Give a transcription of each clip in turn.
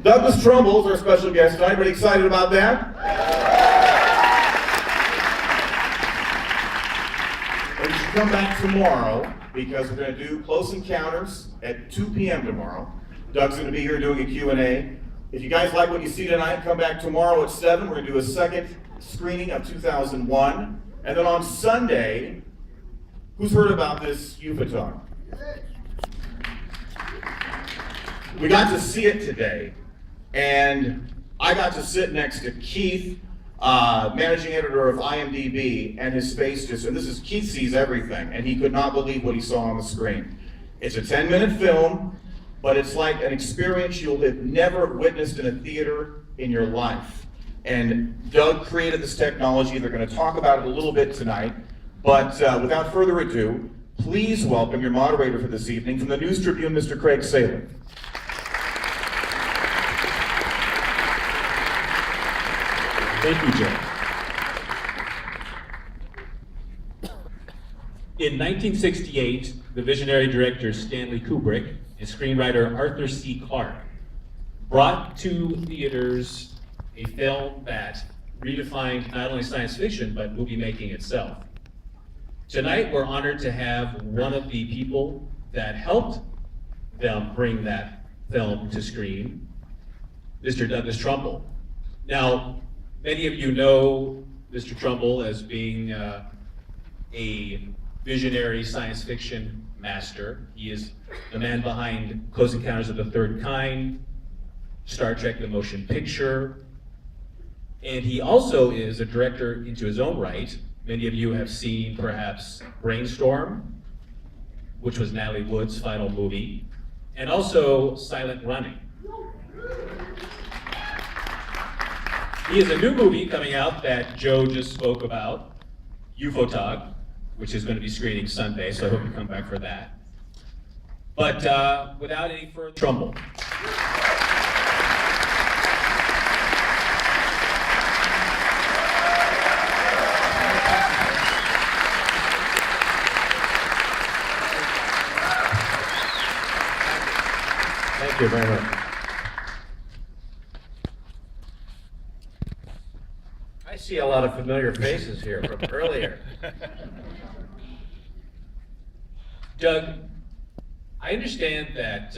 Douglas Trumbull is our special guest tonight. Everybody excited about that? And you should come back tomorrow because we're going to do Close Encounters at 2 p.m. tomorrow. Doug's going to be here doing a Q&A. If you guys like what you see tonight, come back tomorrow at 7. We're going to do a second screening of 2001. And then on Sunday, who's heard about this UFO talk? We got to see it today, and I got to sit next to Keith, managing editor of IMDb, and his face just, and this is, Keith sees everything, and he could not believe what he saw on the screen. It's a 10-minute film, but it's like an experience you'll have never witnessed in a theater in your life. And Doug created this technology. They're going to talk about it a little bit tonight, but without further ado, please welcome your moderator for this evening from the News Tribune, Mr. Craig Salem. Thank you, Joe. In 1968, the visionary director Stanley Kubrick and screenwriter Arthur C. Clarke brought to theaters a film that redefined not only science fiction, but movie making itself. Tonight, we're honored to have one of the people that helped them bring that film to screen, Mr. Douglas Trumbull. Now, many of you know Mr. Trumbull as being a visionary science fiction master. He is the man behind Close Encounters of the Third Kind, Star Trek the Motion Picture, and he also is a director into his own right. Many of you have seen perhaps Brainstorm, which was Natalie Wood's final movie, and also Silent Running. He has a new movie coming out that Joe just spoke about, UFO, which is going to be screening Sunday, so I hope you come back for that. But without any further Trumbull. Thank you very much. I see a lot of familiar faces here from earlier. Doug, I understand that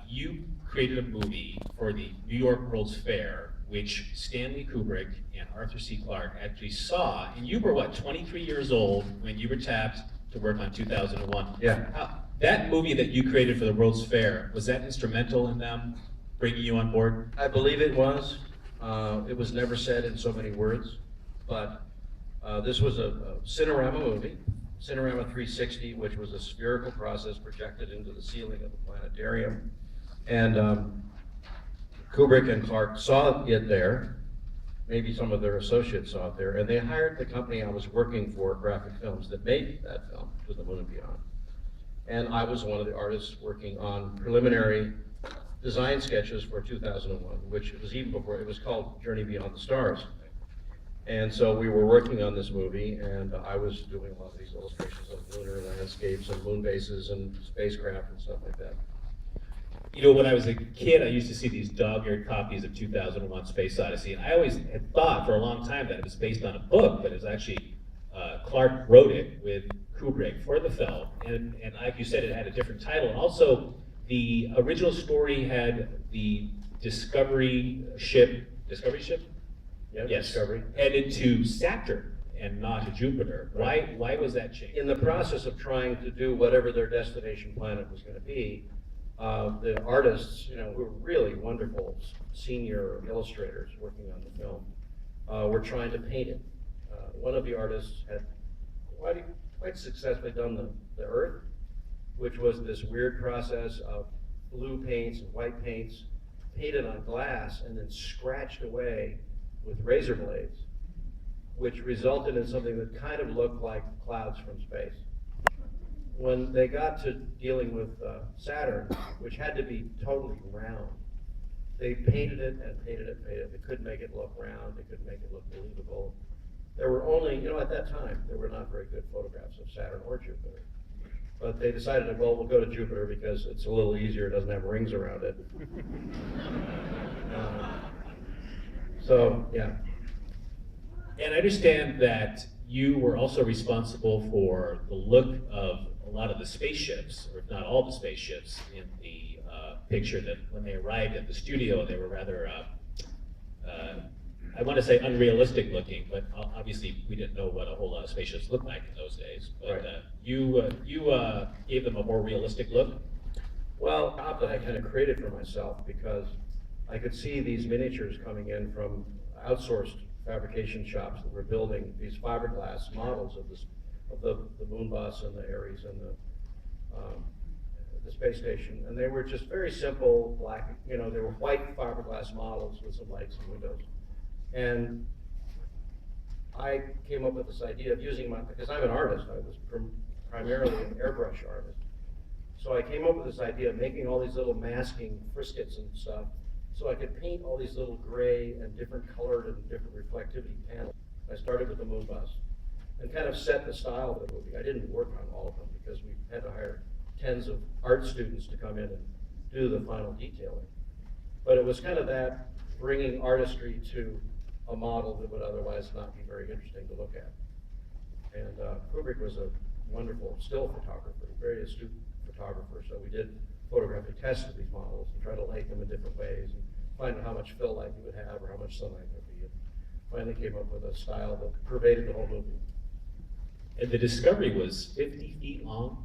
you created a movie for the New York World's Fair, which Stanley Kubrick and Arthur C. Clarke actually saw, and you were, what, 23 years old when you were tapped to work on 2001? Yeah. That movie that you created for the World's Fair, was that instrumental in them bringing you on board? I believe it was. It was never said in so many words, but this was a Cinerama movie, Cinerama 360, which was a spherical process projected into the ceiling of the planetarium. And Kubrick and Clarke saw it there, maybe some of their associates saw it there, and they hired the company I was working for, Graphic Films, that made that film, To the Moon and Beyond. And I was one of the artists working on preliminary design sketches for 2001, which was even before, it was called Journey Beyond the Stars. And so we were working on this movie, and I was doing a lot of these illustrations of lunar landscapes and moon bases and spacecraft and stuff like that. You know, when I was a kid, I used to see these dog-eared copies of 2001 Space Odyssey, and I always had thought for a long time that it was based on a book, but it was actually, Clarke wrote it with Kubrick for the film, and like you said, it had a different title, and also the original story had the Discovery ship? Yeah, Yes. Discovery. Headed to Saturn and not to Jupiter. Right. Why was that changed? In the process of trying to do whatever their destination planet was going to be, the artists, who were really wonderful senior illustrators working on the film, were trying to paint it. One of the artists had quite successfully done the Earth, which was this weird process of blue paints and white paints painted on glass and then scratched away with razor blades, which resulted in something that kind of looked like clouds from space. When they got to dealing with Saturn, which had to be totally round, they painted it and painted it and painted it. They couldn't make it look round, they couldn't make it look believable. There were only, at that time, there were not very good photographs of Saturn or Jupiter. But they decided, well, we'll go to Jupiter because it's a little easier, it doesn't have rings around it. So, yeah. And I understand that you were also responsible for the look of a lot of the spaceships, or if not all the spaceships, in the picture that when they arrived at the studio, they were rather, I want to say unrealistic looking, but obviously we didn't know what a whole lot of spaceships looked like in those days. But Right. you gave them a more realistic look. Well, that I kind of created for myself because I could see these miniatures coming in from outsourced fabrication shops that were building these fiberglass models of the moon bus and the Ares and the space station, and they were just very simple black. They were white fiberglass models with some lights and windows. And I came up with this idea of using because I'm an artist. I was primarily an airbrush artist. So I came up with this idea of making all these little masking friskets and stuff, so I could paint all these little gray and different colored and different reflectivity panels. I started with the moon bus and kind of set the style of the movie. I didn't work on all of them because we had to hire tens of art students to come in and do the final detailing. But it was kind of that bringing artistry to a model that would otherwise not be very interesting to look at. And Kubrick was a wonderful still photographer, very astute photographer. So we did photographic tests of these models and try to light them in different ways and find out how much fill light you would have or how much sunlight there would be. And finally came up with a style that pervaded the whole movie. And the Discovery was 50 feet long?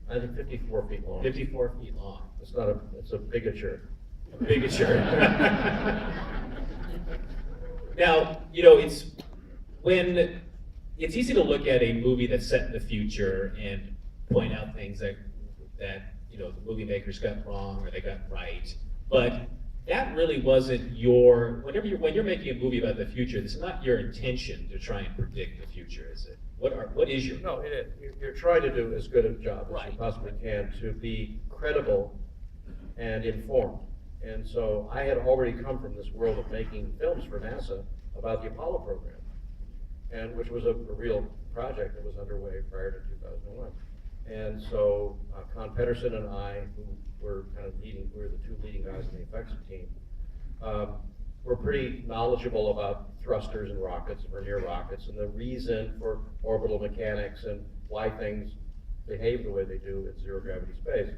I think 54 feet long. 54 feet long. It's a bigature. A bigature. Now, it's easy to look at a movie that's set in the future and point out things that the movie makers got wrong or they got right. But that really wasn't when you're making a movie about the future, it's not your intention to try and predict the future, is it? What is your? No, you're trying to do as good a job as Right. you possibly can to be credible and informed. And so I had already come from this world of making films for NASA about the Apollo program, and which was a real project that was underway prior to 2001. And so Con Pedersen and I, who were we were the two leading guys in the effects team, were pretty knowledgeable about thrusters and rockets, Vernier rockets, and the reason for orbital mechanics and why things behave the way they do in zero gravity space.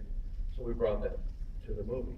So we brought that to the movie.